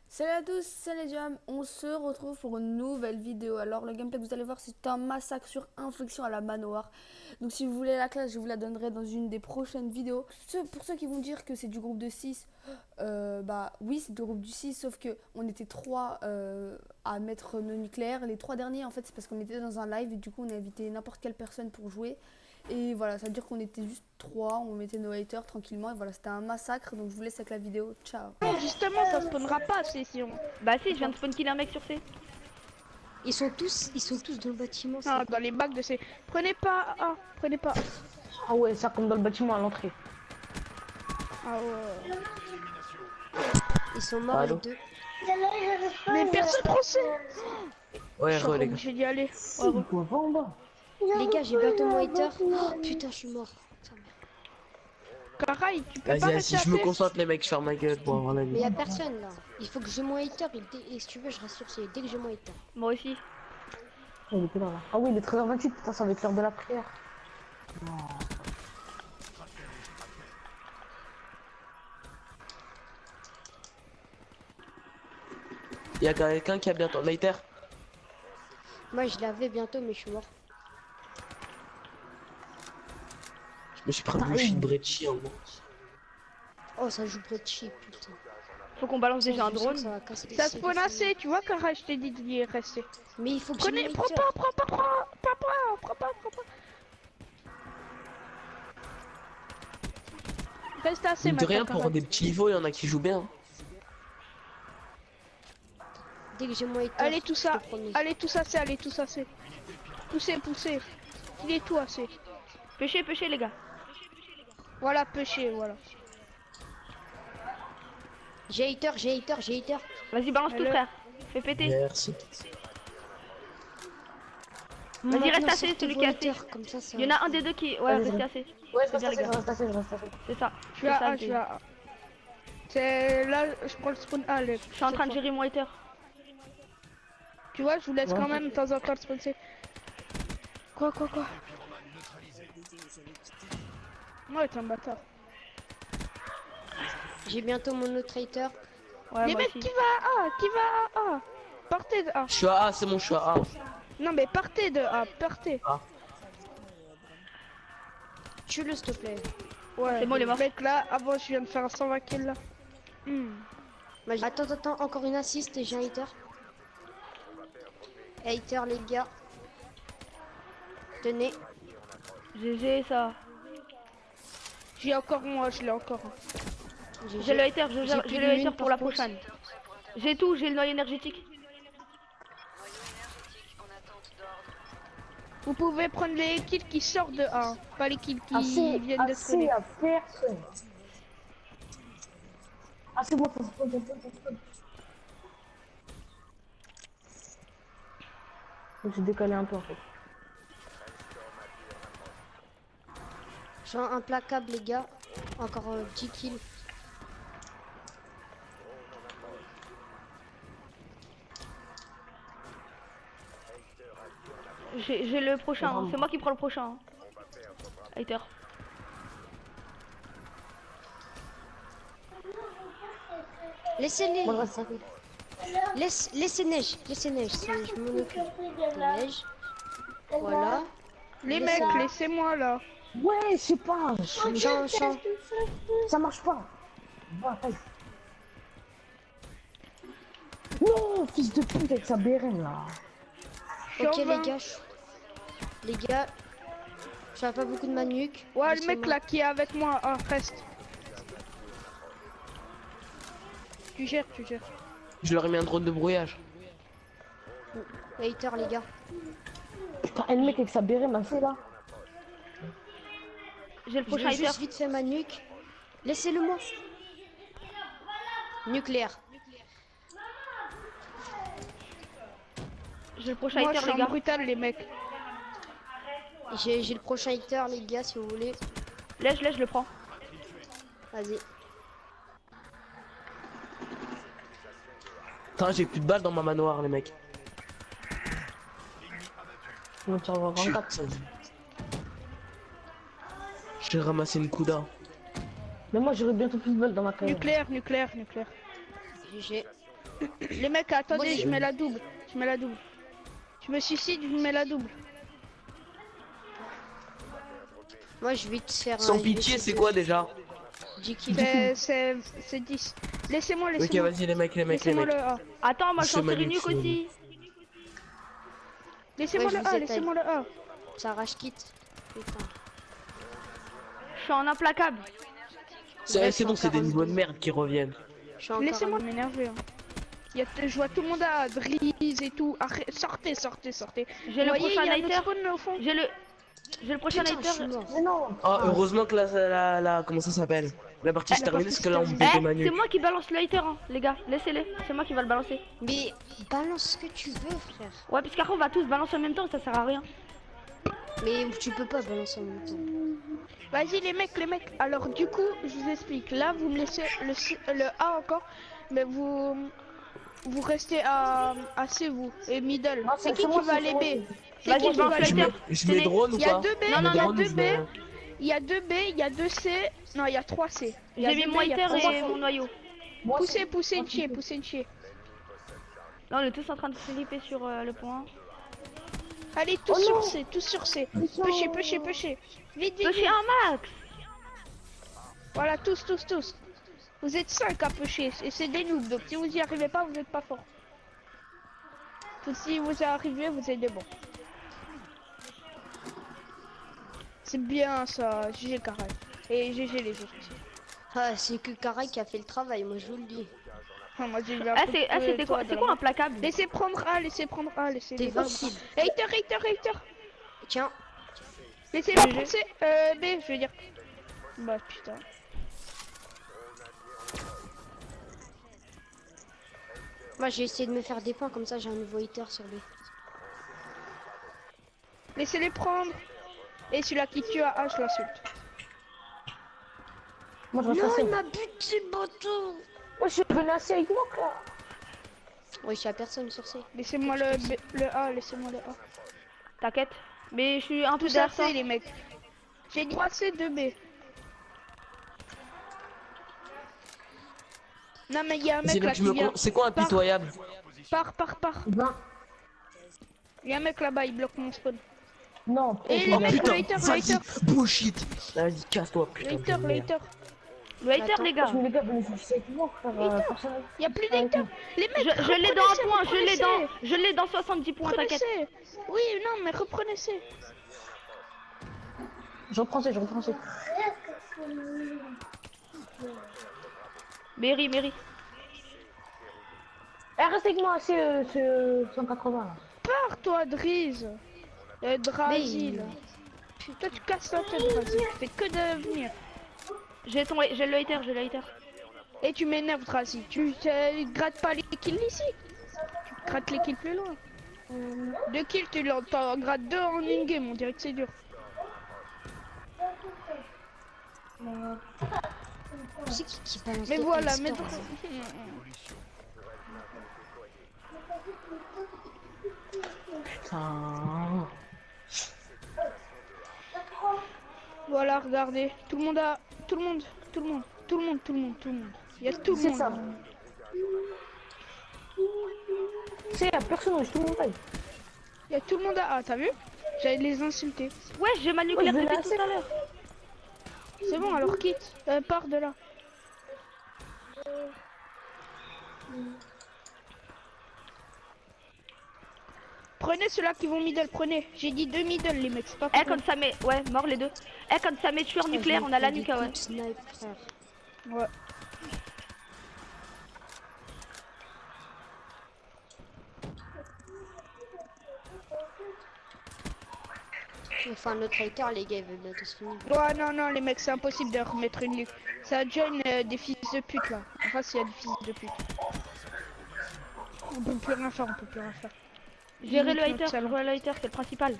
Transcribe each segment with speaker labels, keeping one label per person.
Speaker 1: Salut à tous, c'est les Jam, on se retrouve pour une nouvelle vidéo. Alors le gameplay que vous allez voir, c'est un massacre sur infection à la manoir. Donc si vous voulez la classe, je vous la donnerai dans une des prochaines vidéos. Pour ceux qui vont dire que c'est du groupe de 6, bah oui c'est du groupe du 6, sauf que on était 3 à mettre nos nucléaires. Les 3 derniers en fait c'est parce qu'on était dans un live et du coup on a invité n'importe quelle personne pour jouer. Et voilà, ça veut dire qu'on était juste 3, on mettait nos haters tranquillement et voilà, c'était un massacre. Donc je vous laisse avec la vidéo, ciao.
Speaker 2: Non, justement, ça spawnera pas si on.
Speaker 3: Bah si, je viens de spawn kill un mec sur C.
Speaker 4: Ils sont tous dans le bâtiment.
Speaker 2: Ah, dans les bacs de C. Prenez pas A, prenez pas.
Speaker 5: Ah ouais, ça compte dans le bâtiment à l'entrée.
Speaker 2: Ah ouais.
Speaker 4: Ils sont morts
Speaker 5: Allô.
Speaker 4: les deux.
Speaker 2: Mais personne prend C.
Speaker 5: Ouais,
Speaker 2: Je suis
Speaker 5: les gars.
Speaker 2: obligé d'y aller.
Speaker 5: C'est quoi, va en bas.
Speaker 4: Les gars, j'ai bientôt mon hater. Oh, putain, je suis mort.
Speaker 2: Karai, tu peux pas
Speaker 5: Vas-y,
Speaker 2: rester
Speaker 5: si je me
Speaker 2: à C.
Speaker 5: concentre, les mecs, je ferme ma gueule. Bon, voilà.
Speaker 4: Mais y a personne là. Il faut que j'ai mon hater et si tu veux, je rassure, c'est dès que j'ai mon hater.
Speaker 3: Moi aussi.
Speaker 5: Il est plus là, là. Ah oui, il est 13h28, putain, ça va être l'heure de la prière. Non. Y'a quelqu'un qui a bientôt lighter.
Speaker 4: Moi, je l'avais bientôt, mais je suis mort.
Speaker 5: Je me suis pris un bouchie de brecci en gros.
Speaker 4: Oh, ça joue Brecci, putain.
Speaker 3: Faut qu'on balance déjà un
Speaker 4: Je sens
Speaker 3: drone.
Speaker 4: que ça va casser les
Speaker 2: Ça
Speaker 4: ciels,
Speaker 2: spawn à C, tu vois, Karai, je t'ai dit d'y rester.
Speaker 4: Mais il faut que j'ai
Speaker 2: Prenez,
Speaker 4: mon
Speaker 2: prends
Speaker 4: hater.
Speaker 2: pas, prends pas. Reste à C
Speaker 5: De
Speaker 2: maintenant.
Speaker 5: rien, pour
Speaker 2: Karai.
Speaker 5: des petits niveaux, il y en a qui jouent bien.
Speaker 4: Dès que j'ai mon hater.
Speaker 2: Allez, tout ça.
Speaker 4: je te promets.
Speaker 2: Allez, tout ça, c'est, allez, tout ça, c'est. Poussez. Il est tout assez.
Speaker 3: Pêchez les gars.
Speaker 2: Voilà, pêcher, voilà.
Speaker 4: J'ai hater.
Speaker 3: Vas-y, balance tout
Speaker 2: Allez.
Speaker 3: frère. Fais péter.
Speaker 5: Merci.
Speaker 3: Vas-y, reste
Speaker 4: Maintenant,
Speaker 3: assez,
Speaker 4: sortez
Speaker 3: celui
Speaker 4: vos
Speaker 3: qui est
Speaker 4: haters,
Speaker 3: assez.
Speaker 4: comme ça.
Speaker 3: Il y en a un des deux qui... Ouais,
Speaker 5: Vas-y,
Speaker 3: restez assez.
Speaker 5: Ouais,
Speaker 3: C'est bien les gars.
Speaker 5: je reste assez.
Speaker 3: C'est ça.
Speaker 2: Je suis à A, je suis à A. C'est là, je prends le spawn A.
Speaker 3: Je suis en train de gérer mon hater.
Speaker 2: Tu vois, je vous laisse
Speaker 5: Ouais.
Speaker 2: quand même de temps en temps le spawn C. Quoi Ouais, t'es un bâtard.
Speaker 4: J'ai bientôt mon autre hater.
Speaker 3: Ouais,
Speaker 2: Les
Speaker 3: moi
Speaker 2: mecs,
Speaker 3: aussi.
Speaker 2: qui va à A? Partez de A.
Speaker 5: Je suis à A, c'est bon, je suis à A.
Speaker 2: Non, mais partez de A, partez.
Speaker 4: Tue-le, s'il te plaît.
Speaker 2: Ouais,
Speaker 3: C'est bon, il est mort.
Speaker 2: Mec, là, avant, je viens de faire un 120 kills là.
Speaker 4: Attends, encore une assist et j'ai un hater. Hater, les gars. Tenez.
Speaker 3: GG ça.
Speaker 2: J'ai encore moi, je l'ai encore.
Speaker 3: J'ai le hater,
Speaker 4: J'ai
Speaker 3: j'ai
Speaker 4: plus
Speaker 3: le
Speaker 4: de
Speaker 3: hater
Speaker 4: mine,
Speaker 3: pour la
Speaker 4: par contre.
Speaker 3: prochaine. J'ai tout, j'ai le noyau énergétique.
Speaker 2: Vous pouvez prendre les kills qui sortent de A, hein, pas les kills qui
Speaker 5: Assez,
Speaker 2: viennent de
Speaker 5: assez
Speaker 2: spawner.
Speaker 5: à personne. Ah, c'est bon, faut. J'ai décalé un peu en fait.
Speaker 4: Je suis implacable, les gars. Encore 10 kills.
Speaker 3: J'ai le prochain, hein. C'est moi qui prends le prochain. Hein. Hater.
Speaker 4: Laissez-les.
Speaker 5: Moi, je reste à
Speaker 4: Laissez neige. Je m'en occupe. Neige. Voilà.
Speaker 2: Les
Speaker 4: Laissez-
Speaker 2: mecs, laissez-moi là.
Speaker 5: Ouais, je sais pas.
Speaker 4: Champ.
Speaker 5: Ça marche pas. Va, aïe. Non, fils de pute avec sa bérenne là.
Speaker 2: Je
Speaker 4: Ok,
Speaker 2: suis en
Speaker 4: les
Speaker 2: 20.
Speaker 4: gars. Les gars. J'avais pas beaucoup de manuque.
Speaker 2: Ouais, le mec là qui est avec moi, ah, reste. Tu gères.
Speaker 5: Je leur ai mis un drone de brouillage.
Speaker 4: Hater, les gars.
Speaker 5: Putain, et le mec avec sa bérenne m'a fait là.
Speaker 3: J'ai le
Speaker 4: Je
Speaker 3: prochain
Speaker 4: vais
Speaker 3: hater.
Speaker 4: juste vite fait ma nuque. Laissez-le moi. Nucléaire.
Speaker 3: J'ai le prochain
Speaker 2: Moi, je
Speaker 3: hater
Speaker 2: suis
Speaker 3: les
Speaker 2: en
Speaker 3: gars.
Speaker 2: brutal, les mecs.
Speaker 4: J'ai le prochain hater, les gars, si vous voulez.
Speaker 3: Laisse, je le prends.
Speaker 4: Vas-y.
Speaker 5: Putain, j'ai plus de balles dans ma manoir, les mecs. On tire
Speaker 6: Je suis
Speaker 5: 24.
Speaker 6: descendu. J'ai ramassé une Kuda.
Speaker 5: Mais moi j'aurais bientôt plus de balles dans ma carrière.
Speaker 2: Nucléaire, nucléaire, nucléaire.
Speaker 4: GG.
Speaker 2: Les mecs, attendez,
Speaker 4: Moi,
Speaker 2: je mets la double. Je mets la double. Je me suicide, je mets la double.
Speaker 4: Moi je vais te faire
Speaker 6: Sans
Speaker 4: je vais
Speaker 6: pitié,
Speaker 4: te-
Speaker 6: c'est quoi déjà?
Speaker 4: 10 kills.
Speaker 2: C'est 10. Laissez-moi,
Speaker 6: Ok,
Speaker 2: laissez-moi.
Speaker 6: vas-y, les mecs.
Speaker 2: Laissez-moi le A.
Speaker 3: Attends, moi je suis en
Speaker 6: C'est
Speaker 3: série nuque
Speaker 6: magnifique.
Speaker 3: aussi.
Speaker 2: Laissez-moi
Speaker 4: Ouais, je
Speaker 2: le
Speaker 4: vous
Speaker 2: A,
Speaker 4: ai
Speaker 2: laissez-moi le A.
Speaker 4: Ça arrache kit. Putain.
Speaker 3: Je suis en implacable.
Speaker 6: C'est bon, c'est des niveaux de merde qui reviennent.
Speaker 4: Je suis encore
Speaker 2: Laissez-moi m'énerver. Hein. Je vois tout le monde à Dries et tout. Arrête, sortez, sortez, sortez.
Speaker 3: J'ai le
Speaker 2: Vous voyez,
Speaker 3: prochain
Speaker 2: il y a notre
Speaker 3: lighter.
Speaker 2: spawn au fond.
Speaker 3: J'ai le prochain
Speaker 4: Putain, je suis
Speaker 3: lighter.
Speaker 4: mort.
Speaker 5: Mais non.
Speaker 6: Ah, heureusement que comment ça s'appelle? La partie se
Speaker 2: la
Speaker 6: termine
Speaker 2: partie
Speaker 6: parce que là on
Speaker 2: se
Speaker 6: me
Speaker 2: termine.
Speaker 6: pétait ma
Speaker 3: C'est
Speaker 6: nuque.
Speaker 3: moi qui balance le lighter, hein, les gars. Laissez-les. C'est moi qui va le balancer.
Speaker 4: Mais balance ce que tu veux, frère.
Speaker 3: Ouais, parce qu'après on va tous balancer en même temps, ça sert à rien.
Speaker 4: Mais tu peux pas balancer en même temps.
Speaker 2: Vas-y les mecs. Alors du coup, je vous explique. Là, vous me laissez le A encore, mais vous restez à C vous et middle.
Speaker 5: Non,
Speaker 2: C'est qui
Speaker 5: moi,
Speaker 2: va aller
Speaker 5: moi,
Speaker 2: B? C'est
Speaker 3: Vas-y,
Speaker 2: qui
Speaker 3: je balance
Speaker 2: va
Speaker 3: le
Speaker 2: aller B?
Speaker 3: lighter.
Speaker 6: Je mets drone ou
Speaker 2: Il y a
Speaker 6: pas?
Speaker 2: 2 B,
Speaker 3: Non, non,
Speaker 2: il y a
Speaker 6: Drone ou
Speaker 2: 2
Speaker 6: je
Speaker 2: B,
Speaker 6: mets-
Speaker 2: il y a 2 B, il y a 2 C, non il y a 3 C. Il y a
Speaker 3: J'ai mis
Speaker 2: 2
Speaker 3: mon
Speaker 2: B, il y a
Speaker 3: lighter
Speaker 2: 3
Speaker 3: et
Speaker 2: C.
Speaker 3: mon noyau.
Speaker 5: Moi,
Speaker 2: Poussez une chier, poussez une chier.
Speaker 3: Là, on est tous en train de flipper sur le point.
Speaker 2: Allez, tous
Speaker 5: Oh
Speaker 2: sur
Speaker 5: non.
Speaker 2: C, tous sur C. Pêchez. Vite.
Speaker 3: Pêcher un max.
Speaker 2: Voilà, tous. Vous êtes 5 à pêcher et c'est des noobs, donc si vous y arrivez pas, vous n'êtes pas fort. Si vous y arrivez, vous êtes des bons. C'est bien ça, GG Karai. Et GG les autres aussi.
Speaker 4: Ah, c'est que Karai qui a fait le travail, moi je vous le dis.
Speaker 2: Ah, moi j'ai eu
Speaker 3: Ah, c'était quoi? C'est quoi implacable?
Speaker 2: Laissez prendre A, laissez.
Speaker 4: T'es facile.
Speaker 2: Hater.
Speaker 4: Tiens,
Speaker 2: Laissez-moi pousser. B, je veux dire. Bah putain.
Speaker 4: moi j'ai essayé de me faire des points comme ça, j'ai un nouveau hater sur lui.
Speaker 2: Laissez-les prendre. Et celui-là qui tue à A, je l'insulte.
Speaker 5: moi je reste assez.
Speaker 4: il m'a buté, bateau.
Speaker 5: Moi je suis menacé avec moi, frère.
Speaker 4: Oui, je suis à personne sur C.
Speaker 2: Laissez-moi le A, laissez-moi le A.
Speaker 3: T'inquiète. Mais je suis un peu
Speaker 2: Tous à
Speaker 3: derrière ça.
Speaker 2: C les mecs. J'ai 3 C, 2 B. Non mais il y a un mec là qui vient.
Speaker 6: C'est quoi impitoyable?
Speaker 2: Pars.
Speaker 5: 20.
Speaker 2: Il y a un mec là-bas, il bloque mon spawn.
Speaker 5: Non,
Speaker 2: Et
Speaker 5: je
Speaker 2: les
Speaker 5: regarde
Speaker 2: mecs,
Speaker 5: pas.
Speaker 2: le
Speaker 6: Vas-y,
Speaker 2: hater.
Speaker 6: bullshit. Vas-y, casse-toi, putain. de merde.
Speaker 2: Later.
Speaker 3: Le hater,
Speaker 4: Attends,
Speaker 3: les gars.
Speaker 5: Mais les gars, venez chercher avec moi, frère. Personne.
Speaker 2: Il y a plus d'hater. Les mecs,
Speaker 3: Je l'ai dans un point,
Speaker 2: reprenez
Speaker 3: je l'ai dans 70 points,
Speaker 2: Reprenez
Speaker 3: t'inquiète.
Speaker 2: C. Oui, non, mais reprenez C.
Speaker 5: Je reprends ça.
Speaker 3: Mairie.
Speaker 5: Eh, reste avec moi, c'est 180 là.
Speaker 2: Pars toi, Dries. Drazi, là. Toi, tu casses la tête, Drazi. Tu fais que de venir.
Speaker 3: J'ai le hater.
Speaker 2: Et tu m'énerves, Drazi. Tu grattes pas les kills ici. Tu grattes les kills plus loin. 2 kills, tu t'en grattes 2 en in-game. On dirait que c'est dur.
Speaker 4: C'est qui balance
Speaker 2: Mais
Speaker 4: des
Speaker 2: voilà,
Speaker 4: Insta,
Speaker 2: mais...
Speaker 4: là.
Speaker 6: Putain.
Speaker 2: Voilà, regardez. Tout le monde a... Tout le monde. Il y a tout le
Speaker 5: C'est
Speaker 2: monde.
Speaker 5: ça. C'est la personne, je te montre.
Speaker 2: Il y a tout le monde à A, t'as vu? J'allais les insulter.
Speaker 3: Ouais, j'ai ma nucléaire
Speaker 5: je vais
Speaker 3: depuis
Speaker 5: lancer.
Speaker 3: tout à l'heure.
Speaker 2: C'est bon, alors quitte. Pars de là. Prenez ceux-là qui vont middle, prenez. J'ai dit 2 middle les mecs, c'est pas
Speaker 3: Eh,
Speaker 2: pour
Speaker 3: quand ça met... Ouais, mort les deux. Eh, quand ça met tueur nucléaire, on a la nuque, ouais.
Speaker 4: Snipe, frère.
Speaker 2: vous. Ouais.
Speaker 4: Enfin, notre hater, les gars, il veut bientôt se finir.
Speaker 2: Ouais, non, les mecs, c'est impossible de remettre une nuque. Ça a déjà des fils de pute là. Enfin, s'il y a des fils de pute. On peut plus rien faire.
Speaker 3: Gérer le
Speaker 2: Notre
Speaker 3: hater,
Speaker 2: salon.
Speaker 3: c'est le principal.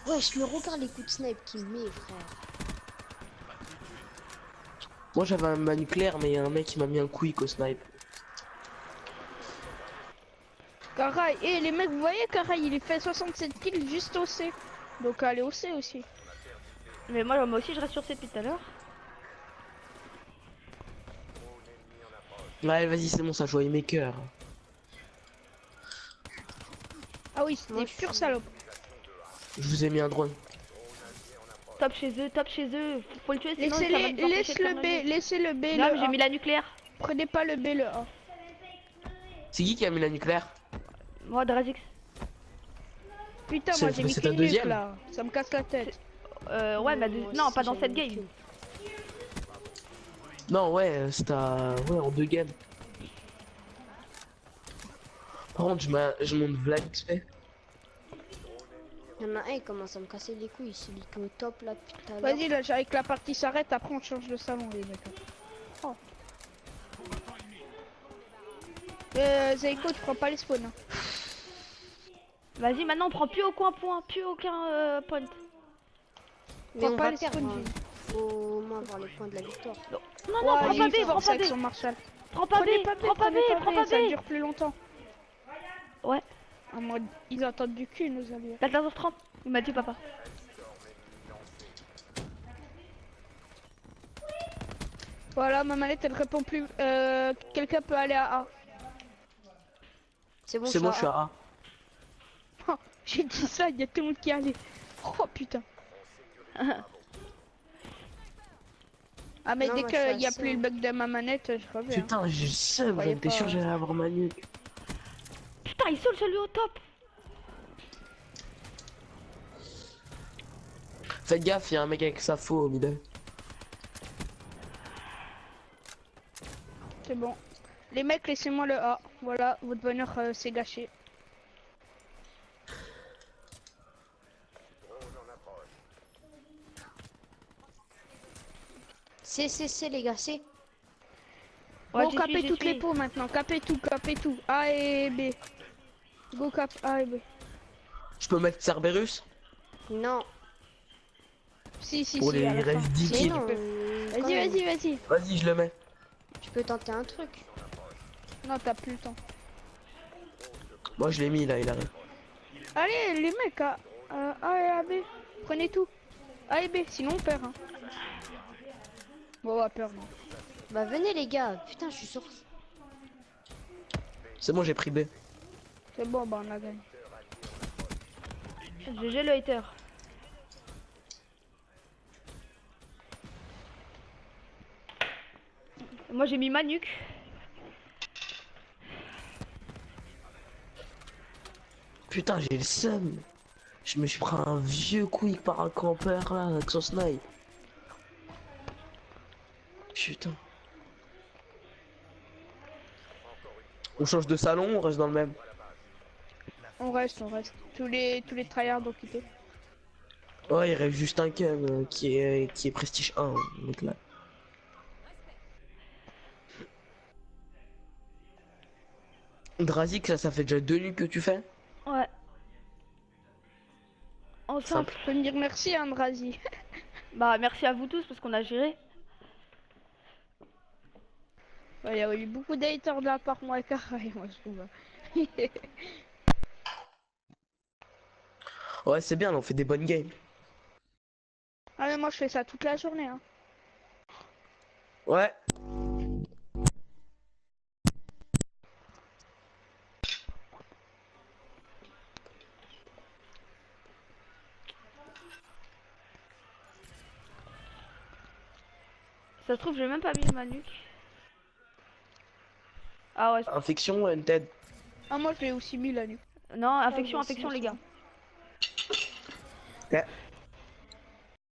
Speaker 4: Ouais, je me regarde les coups de snipe qu'il met, frère.
Speaker 6: Moi j'avais ma nucléaire, mais il y a un mec qui m'a mis un quick au snipe.
Speaker 2: Karaï, et les mecs, vous voyez Karaï, il fait 67 kills juste au C. Donc allez au C aussi.
Speaker 3: Mais moi aussi, je reste sur C depuis tout à l'heure.
Speaker 6: Ouais, vas-y, c'est bon, ça joue mes cœurs.
Speaker 2: Ah oui, c'était
Speaker 4: Moi, je
Speaker 2: pure
Speaker 4: suis-
Speaker 2: salope.
Speaker 6: Je vous ai mis un drone.
Speaker 3: Top chez eux, top chez eux. Faut le tuer sinon ça va
Speaker 2: Laissez-les,
Speaker 3: nous empêcher
Speaker 2: laisse
Speaker 3: de faire
Speaker 2: le
Speaker 3: nos
Speaker 2: B,
Speaker 3: vies.
Speaker 2: laissez le B,
Speaker 3: Non,
Speaker 2: le
Speaker 3: mais j'ai
Speaker 2: A.
Speaker 3: mis la nucléaire.
Speaker 2: Prenez pas le B, le A.
Speaker 6: C'est qui a mis la nucléaire?
Speaker 3: Moi, Drazix.
Speaker 2: Putain,
Speaker 6: C'est-
Speaker 2: moi j'ai mis
Speaker 6: c'est ta
Speaker 2: qu'une nuque
Speaker 6: deuxième
Speaker 2: là. Ça me casse la tête.
Speaker 3: Ouais, mais
Speaker 4: Moi
Speaker 3: non,
Speaker 4: aussi,
Speaker 3: pas dans
Speaker 4: j'en ai
Speaker 3: cette
Speaker 4: mis
Speaker 3: game.
Speaker 4: qu'une.
Speaker 6: Non, ouais, c'est à... Ouais, en 2 games. Par contre, je monte Vlad XP.
Speaker 4: Il y en a un, il commence à me casser les couilles. Celui qui est au top là depuis tout à l'heure.
Speaker 2: Vas-y, là, avec que la partie s'arrête, après on change de salon, les mecs. Oh. Zeiko, tu prends pas les spawns. Hein.
Speaker 3: Vas-y, maintenant on prend plus aucun point, plus aucun point.
Speaker 4: Mais
Speaker 2: Prends
Speaker 4: on
Speaker 2: pas
Speaker 4: va
Speaker 2: les
Speaker 4: perdre.
Speaker 2: spawns,
Speaker 4: Hein.
Speaker 2: j'ai
Speaker 4: Faut au moins avoir les points de la victoire.
Speaker 3: Non,
Speaker 2: Ouais,
Speaker 3: prends
Speaker 2: il
Speaker 3: pas
Speaker 2: est
Speaker 3: B, prends
Speaker 2: fort,
Speaker 3: pas
Speaker 2: avec
Speaker 3: B.
Speaker 2: son Marshall.
Speaker 3: Prends pas B,
Speaker 2: Prenez pas B,
Speaker 3: prends pas B,
Speaker 2: prenez
Speaker 3: prends pas
Speaker 2: ça
Speaker 3: B.
Speaker 2: dure plus longtemps.
Speaker 3: Ouais,
Speaker 2: En mode, ils entendent du cul, nos alliés.
Speaker 3: t'as 15h30. Il m'a dit papa.
Speaker 2: Voilà, ma manette elle répond plus. Quelqu'un peut aller à A.
Speaker 4: C'est bon,
Speaker 6: C'est bon, je suis
Speaker 4: à
Speaker 6: à A.
Speaker 2: Oh, j'ai dit ça, il y a tout le monde qui est allé. Oh putain. Ah mais
Speaker 4: Non,
Speaker 2: dès
Speaker 4: moi, je suis
Speaker 2: qu'il n'y a
Speaker 4: assez,
Speaker 2: plus le
Speaker 4: hein.
Speaker 2: bug de ma manette, je reviens.
Speaker 6: Putain, j'ai le seum,
Speaker 2: Croyez
Speaker 6: t'es
Speaker 2: pas,
Speaker 6: sûr que j'allais avoir ma nuque.
Speaker 3: Putain, il saute celui au top.
Speaker 6: Faites gaffe, il y a un mec avec sa faux au milieu.
Speaker 2: C'est bon. Les mecs, laissez-moi le A. Voilà, votre bonheur s'est gâché.
Speaker 4: C'est les gars, c'est.
Speaker 3: Ouais,
Speaker 2: Bon,
Speaker 3: j'y
Speaker 2: capez
Speaker 3: suis, j'y
Speaker 2: toutes les
Speaker 3: suis.
Speaker 2: pots maintenant. Capez tout, capez tout. A et B. Go cap A et B.
Speaker 6: Je peux mettre Cerberus
Speaker 4: Non.
Speaker 2: Si,
Speaker 6: pour
Speaker 2: si, à
Speaker 6: les
Speaker 2: la fin.
Speaker 6: restes 10
Speaker 4: Mais
Speaker 6: kills.
Speaker 4: non. quand
Speaker 2: Vas-y,
Speaker 4: même.
Speaker 2: vas-y.
Speaker 6: Vas-y, je le mets.
Speaker 4: Tu peux tenter un truc.
Speaker 2: Non, t'as plus le temps.
Speaker 6: Moi, je l'ai mis là, il arrive.
Speaker 2: Allez, les mecs, A et A, B. Prenez tout. A et B, sinon on perd. Hein. Bon, on va perdre. Non.
Speaker 4: Bah venez les gars. Putain, je suis sorti.
Speaker 6: C'est bon, j'ai pris B.
Speaker 2: C'est bon, bah on a gagné.
Speaker 3: GG le hater. Moi j'ai mis ma nuque.
Speaker 6: Putain, j'ai le seum. Je me suis pris un vieux quick par un campeur là, avec son snipe. Putain. On change de salon, on reste dans le même.
Speaker 2: On reste. Tous les tryhards ont quitté.
Speaker 6: Ouais, il reste juste un cum qui est prestige 1, donc là. Drazik, ça fait déjà 2 nuits que tu fais?
Speaker 3: Ouais. En simple.
Speaker 2: Je peux me dire merci, Andrazi.
Speaker 3: Bah merci à vous tous parce qu'on a géré.
Speaker 2: Il y a eu beaucoup d'haters de la part moi et Karaï, moi je trouve.
Speaker 6: Ouais, c'est bien, on fait des bonnes games.
Speaker 2: Ah mais moi je fais ça toute la journée. Hein.
Speaker 6: Ouais.
Speaker 3: Ça se trouve j'ai même pas mis ma nuque. Ah ouais.
Speaker 6: Infection, Unted.
Speaker 2: Ah moi je l'ai aussi mis la nuit.
Speaker 3: Non, infection,
Speaker 2: moi,
Speaker 3: infection
Speaker 2: c'est
Speaker 3: les gars.
Speaker 6: Ouais.